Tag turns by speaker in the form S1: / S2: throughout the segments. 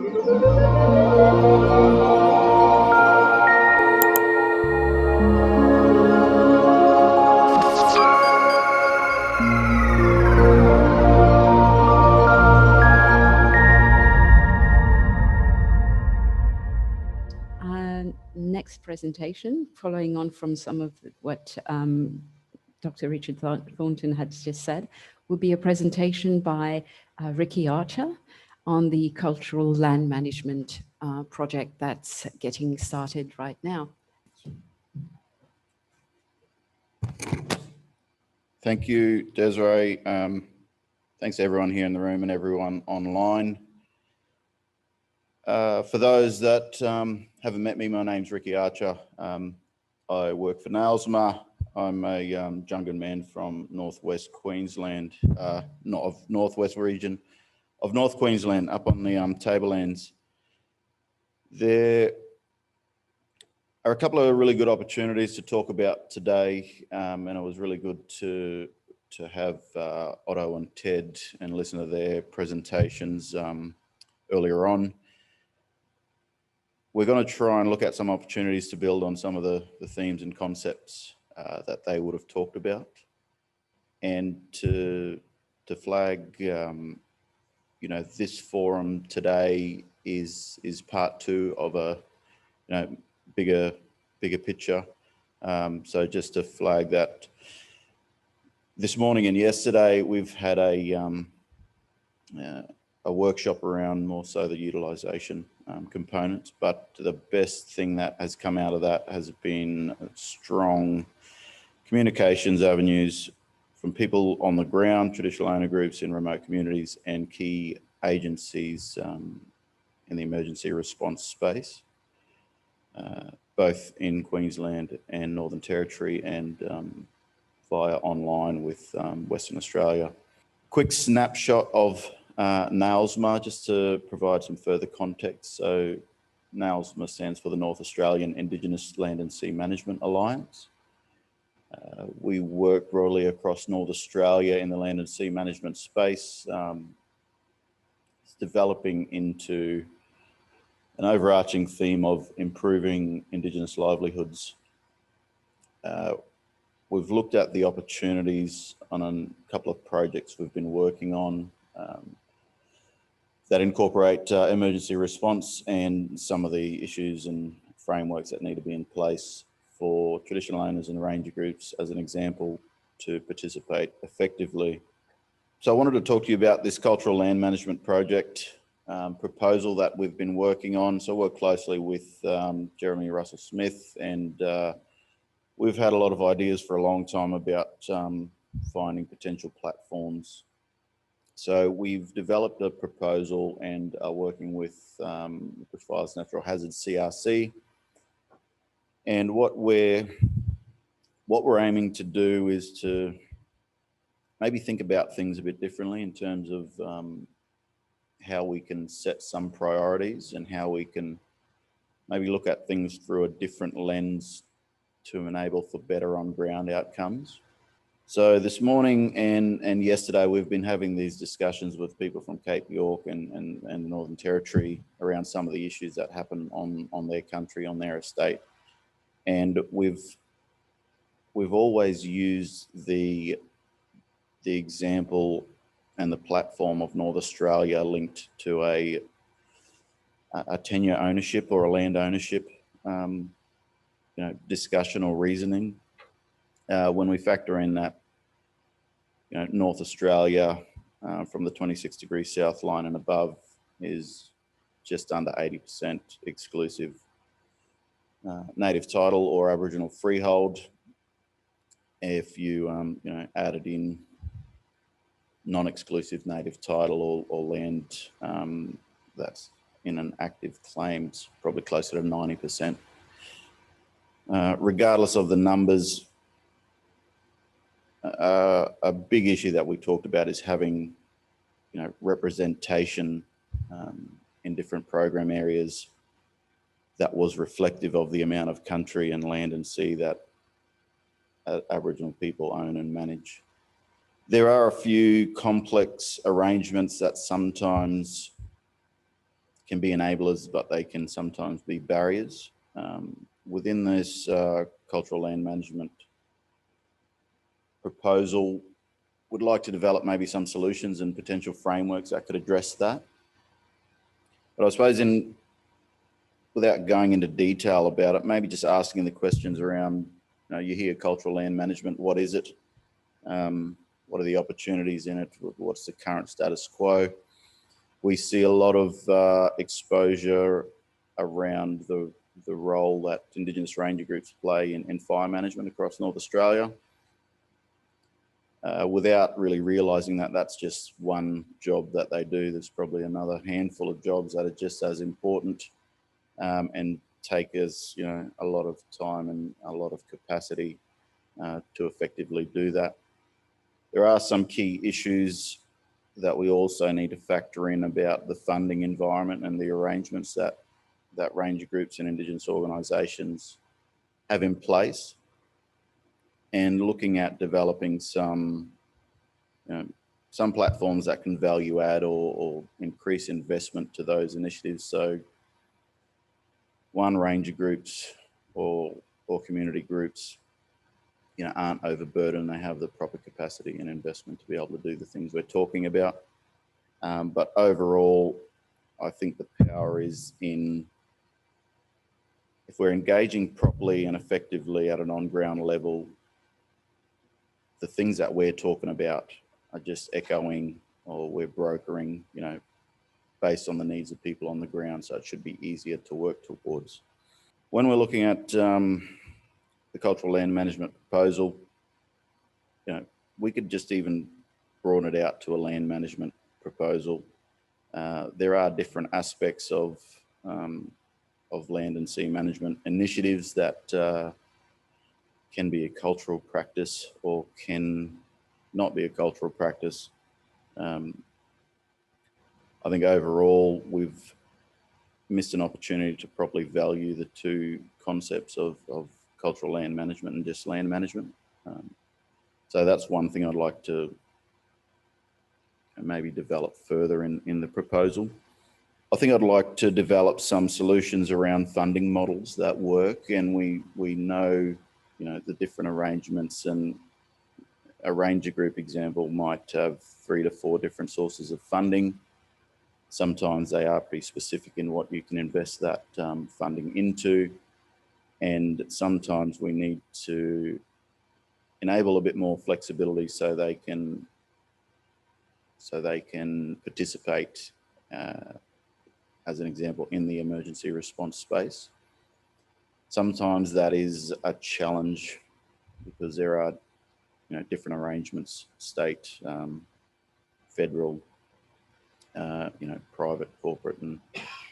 S1: Next presentation, following on from some of what Dr. Richard Thornton had just said, will be a presentation by Ricky Archer on the cultural land management project that's getting started right now.
S2: Thank you, Desiree. Thanks to everyone here in the room and everyone online. For those that haven't met me, my name's Ricky Archer. I work for NAILSMA. I'm a Jungan man from northwest Queensland, not of northwest region of North Queensland, up on the tablelands. There are a couple of really good opportunities to talk about today, and it was really good to have Otto and Ted and listen to their presentations earlier on. We're going to try and look at some opportunities to build on some of the themes and concepts that they would have talked about, and to flag, this forum today is part two of a bigger picture. So just to flag that, this morning and yesterday we've had a workshop around more so the utilisation components, but the best thing that has come out of that has been strong communications avenues from people on the ground, traditional owner groups in remote communities, and key agencies in the emergency response space, both in Queensland and Northern Territory, and via online with Western Australia. Quick snapshot of NAILSMA, just to provide some further context. So NAILSMA stands for the North Australian Indigenous Land and Sea Management Alliance. We work broadly across North Australia in the land and sea management space. It's developing into an overarching theme of improving Indigenous livelihoods. We've looked at the opportunities on a couple of projects we've been working on that incorporate emergency response and some of the issues and frameworks that need to be in place for traditional owners and ranger groups, as an example, to participate effectively. So I wanted to talk to you about this cultural land management project proposal that we've been working on. So I work closely with Jeremy Russell-Smith, and we've had a lot of ideas for a long time about finding potential platforms. So we've developed a proposal and are working with Bushfire's Natural Hazards CRC. And what we're aiming to do is to maybe think about things a bit differently in terms of how we can set some priorities and how we can maybe look at things through a different lens to enable for better on-ground outcomes. So this morning and yesterday, we've been having these discussions with people from Cape York and Northern Territory around some of the issues that happen on their country, on their estate. And we've always used the example and the platform of North Australia linked to a tenure ownership or a land ownership discussion or reasoning. When we factor in that, North Australia from the 26 degrees south line and above is just under 80% exclusive native title or Aboriginal freehold. If you added in non-exclusive native title or land that's in an active claim, it's probably closer to 90%. Regardless of the numbers, a big issue that we talked about is having, representation in different program areas that was reflective of the amount of country and land and sea that Aboriginal people own and manage. There are a few complex arrangements that sometimes can be enablers, but they can sometimes be barriers. Within this cultural land management proposal, would like to develop maybe some solutions and potential frameworks that could address that. But I suppose without going into detail about it, maybe just asking the questions around, you hear cultural land management, what is it? What are the opportunities in it? What's the current status quo? We see a lot of exposure around the role that Indigenous ranger groups play in fire management across North Australia, without really realising that that's just one job that they do. There's probably another handful of jobs that are just as important and take us, a lot of time and a lot of capacity to effectively do that. There are some key issues that we also need to factor in about the funding environment and the arrangements that ranger groups and Indigenous organisations have in place, and looking at developing some platforms that can value add or increase investment to those initiatives. So ranger groups or community groups aren't overburdened. They have the proper capacity and investment to be able to do the things we're talking about. But overall, I think the power is in, if we're engaging properly and effectively at an on-ground level, the things that we're talking about are just echoing, or we're brokering, based on the needs of people on the ground. So it should be easier to work towards. When we're looking at the cultural land management proposal, we could just even broaden it out to a land management proposal. There are different aspects of land and sea management initiatives that can be a cultural practice or can not be a cultural practice. I think overall we've missed an opportunity to properly value the two concepts of cultural land management and just land management. So that's one thing I'd like to maybe develop further in the proposal. I think I'd like to develop some solutions around funding models that work, and we know, the different arrangements, and a ranger group example might have 3 to 4 different sources of funding. Sometimes they are pretty specific in what you can invest that funding into, and sometimes we need to enable a bit more flexibility so they can participate, as an example, in the emergency response space. Sometimes that is a challenge because there are different arrangements, state, federal, private, corporate and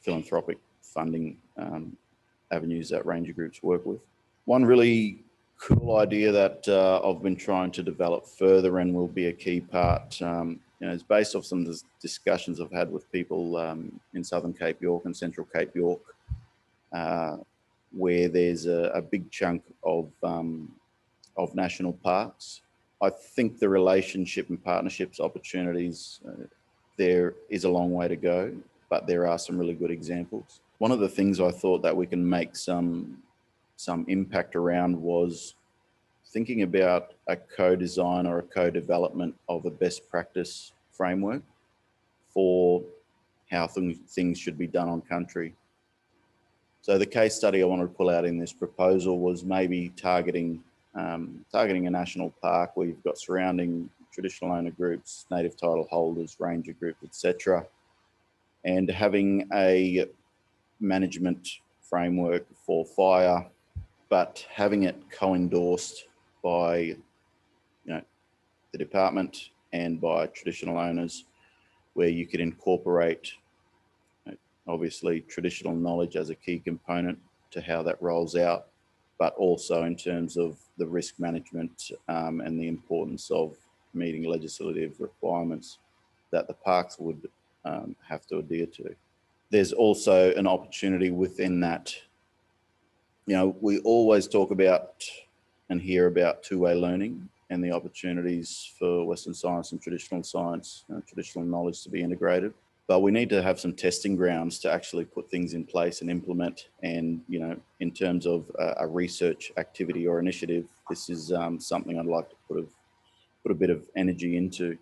S2: philanthropic funding avenues that ranger groups work with. One really cool idea that I've been trying to develop further and will be a key part, is based off some discussions I've had with people in Southern Cape York and Central Cape York, where there's a big chunk of national parks. I think the relationship and partnerships opportunities, there is a long way to go, but there are some really good examples. One of the things I thought that we can make some impact around was thinking about a co-design or a co-development of a best practice framework for how things should be done on country. So the case study I wanted to pull out in this proposal was maybe targeting a national park where you've got surrounding traditional owner groups, native title holders, ranger groups, etc., and having a management framework for fire, but having it co-endorsed by the department and by traditional owners, where you could incorporate obviously traditional knowledge as a key component to how that rolls out, but also in terms of the risk management and the importance of meeting legislative requirements that the parks would have to adhere to. There's also an opportunity within that. We always talk about and hear about two-way learning and the opportunities for Western science and traditional science, traditional knowledge to be integrated. but we need to have some testing grounds to actually put things in place and implement. And, in terms of a research activity or initiative, this is something I'd like to put a bit of energy into.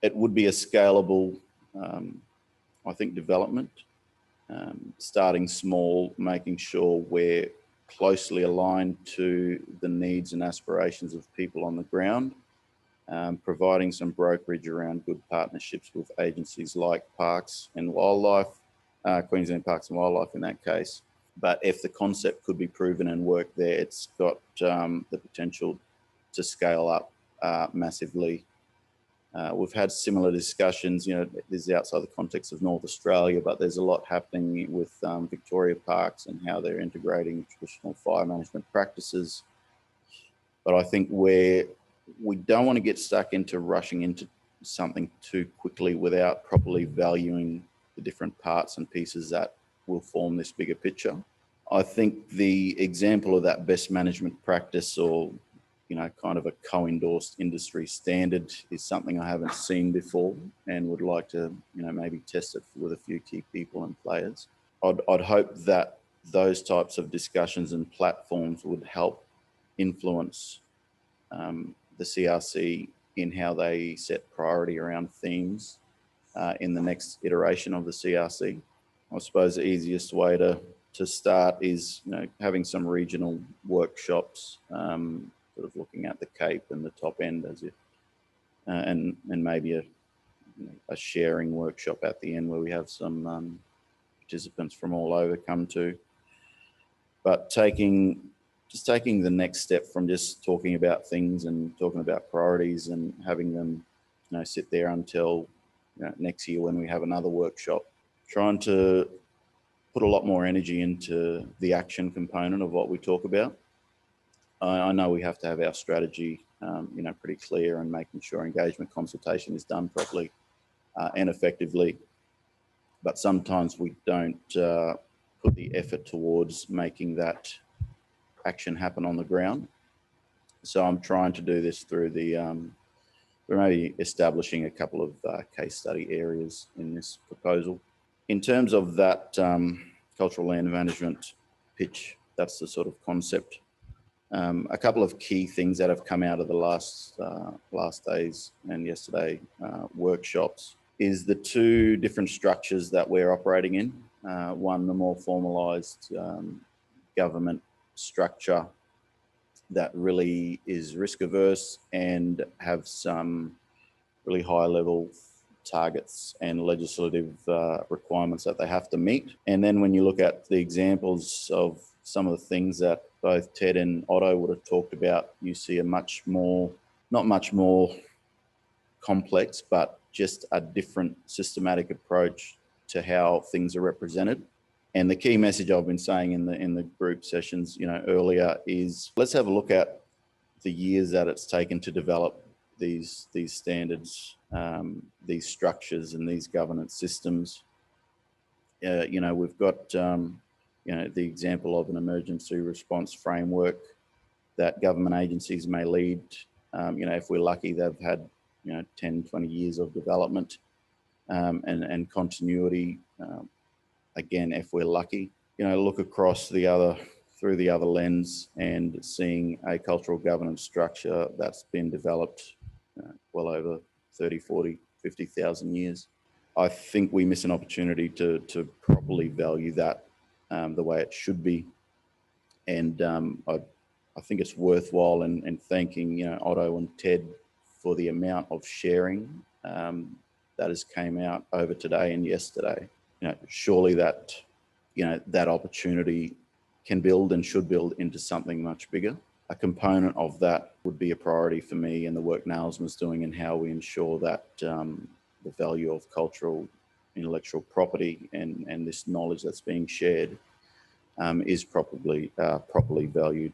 S2: It would be a scalable, I think, development, starting small, making sure we're closely aligned to the needs and aspirations of people on the ground, providing some brokerage around good partnerships with agencies like Parks and Wildlife, Queensland Parks and Wildlife in that case. But if the concept could be proven and work there, it's got the potential to scale up massively. We've had similar discussions, this is outside the context of North Australia, but there's a lot happening with Victoria Parks and how they're integrating traditional fire management practices. But I think we don't want to get stuck into rushing into something too quickly without properly valuing the different parts and pieces that will form this bigger picture. I think the example of that best management practice, or kind of a co-endorsed industry standard, is something I haven't seen before and would like to, maybe test it with a few key people and players. I'd hope that those types of discussions and platforms would help influence the CRC in how they set priority around themes in the next iteration of the CRC. I suppose the easiest way to start is having some regional workshops, sort of looking at the Cape and the top end as and maybe a sharing workshop at the end where we have some participants from all over come to. But just taking the next step from just talking about things and talking about priorities and having them sit there until next year when we have another workshop, trying to put a lot more energy into the action component of what we talk about. I know we have to have our strategy, pretty clear, and making sure engagement consultation is done properly and effectively. But sometimes we don't put the effort towards making that action happen on the ground. So I'm trying to do this through we're maybe establishing a couple of case study areas in this proposal. In terms of that cultural land management pitch, that's the sort of concept. A couple of key things that have come out of the last days and yesterday workshops is the two different structures that we're operating in. One, the more formalised government structure that really is risk averse and have some really high level targets and legislative requirements that they have to meet. And then when you look at the examples of some of the things that both Ted and Otto would have talked about, you see a not much more complex, but just a different systematic approach to how things are represented. And the key message I've been saying in the group sessions, earlier is let's have a look at the years that it's taken to develop these standards, these structures, and these governance systems. We've got the example of an emergency response framework that government agencies may lead. If we're lucky, they've had 10, 20 years of development and continuity. Again, if we're lucky, look across through the other lens and seeing a cultural governance structure that's been developed well over 30, 40, 50,000 years. I think we miss an opportunity to properly value that the way it should be. And I think it's worthwhile and thanking Otto and Ted for the amount of sharing that has came out over today and yesterday. Surely that that opportunity can build and should build into something much bigger. A component of that would be a priority for me and the work NAILSMA's doing, and how we ensure that the value of cultural intellectual property and this knowledge that's being shared is properly valued.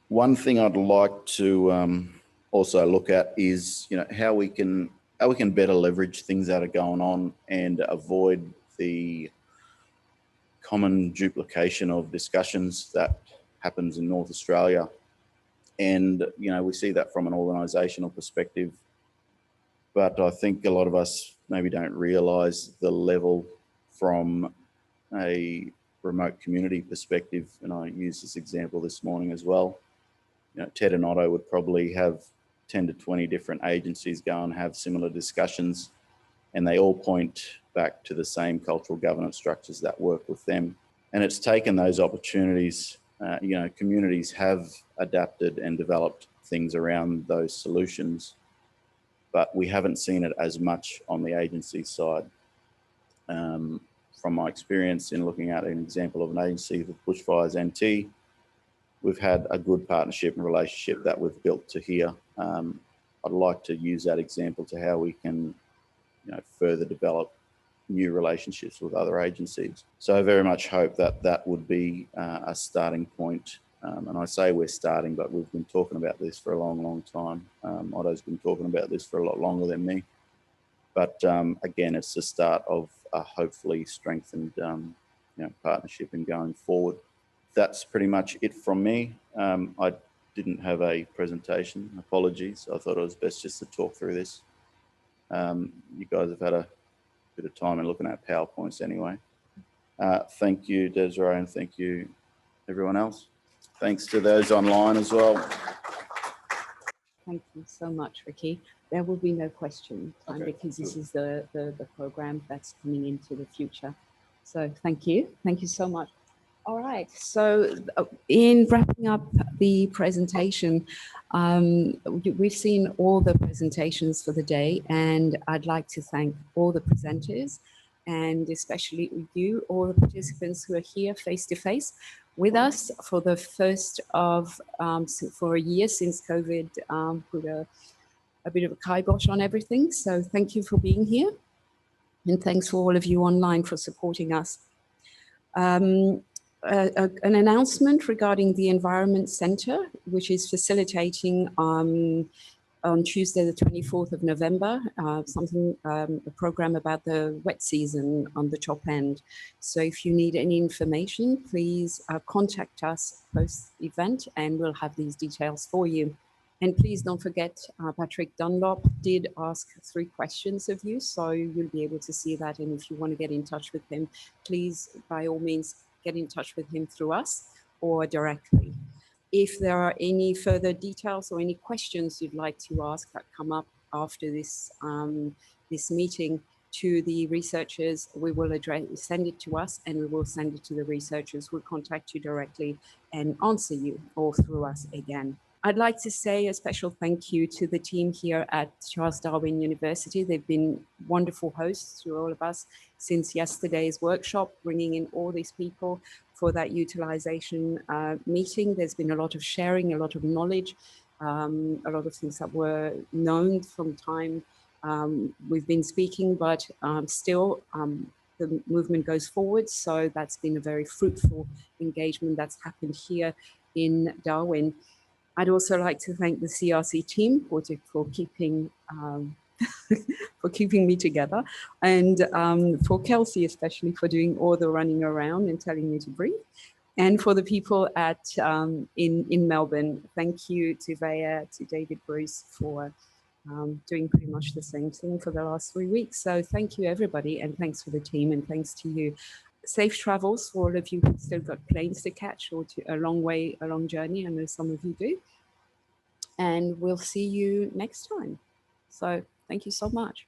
S2: One thing I'd like to also look at is how we can better leverage things that are going on and avoid the common duplication of discussions that happens in North Australia. And we see that from an organisational perspective. But I think a lot of us maybe don't realise the level from a remote community perspective, and I used this example this morning as well. You know, Ted and Otto would probably have 10 to 20 different agencies go and have similar discussions, and they all point back to the same cultural governance structures that work with them. And it's taken those opportunities, you know, communities have adapted and developed things around those solutions, but we haven't seen it as much on the agency side. From my experience in looking at an example of an agency with Bushfires NT, we've had a good partnership and relationship that we've built to here. I'd like to use that example to how we can, you know, further develop new relationships with other agencies. So I very much hope that that would be a starting point. And I say we're starting, but we've been talking about this for a long, long time. Otto's been talking about this for a lot longer than me. But again, it's the start of a hopefully strengthened you know, partnership and going forward. That's pretty much it from me. I didn't have a presentation, apologies. I thought it was best just to talk through this. You guys have had a bit of time in looking at PowerPoints anyway. Thank you, Desiree, and thank you, everyone else. Thanks to those online as well.
S1: Thank you so much, Ricky. There will be no question
S2: Okay,
S1: because this is the program that's coming into the future. So thank you. Thank you so much. All right. So in wrapping up the presentation, we've seen all the presentations for the day, and I'd like to thank all the presenters and especially you, all the participants who are here face to face with us for the first of, for a year since COVID put a bit of a kibosh on everything. So thank you for being here. And thanks for all of you online for supporting us. An announcement regarding the Environment Centre, which is facilitating on Tuesday, the 24th of November, a program about the wet season on the top end. So if you need any information, please contact us post-event and we'll have these details for you. And please don't forget, Patrick Dunlop did ask 3 questions of you, so you'll be able to see that. And if you want to get in touch with him, please, by all means, get in touch with him through us or directly. If there are any further details or any questions you'd like to ask that come up after this, this meeting to the researchers, we will send it to us and we will send it to the researchers. We'll contact you directly and answer you or through us again. I'd like to say a special thank you to the team here at Charles Darwin University. They've been wonderful hosts to all of us since yesterday's workshop, bringing in all these people for that utilization meeting. There's been a lot of sharing, a lot of knowledge, a lot of things that were known from time we've been speaking, but still the movement goes forward. So that's been a very fruitful engagement that's happened here in Darwin. I'd also like to thank the CRC team for keeping for keeping me together, and for Kelsey especially for doing all the running around and telling me to breathe, and for the people at in Melbourne. Thank you to Vaya, to David Bruce for doing pretty much the same thing for the last 3 weeks. So thank you everybody, and thanks for the team, and thanks to you. Safe travels for all of you who've still got planes to catch or to a long journey. I know some of you do. And we'll see you next time. So thank you so much.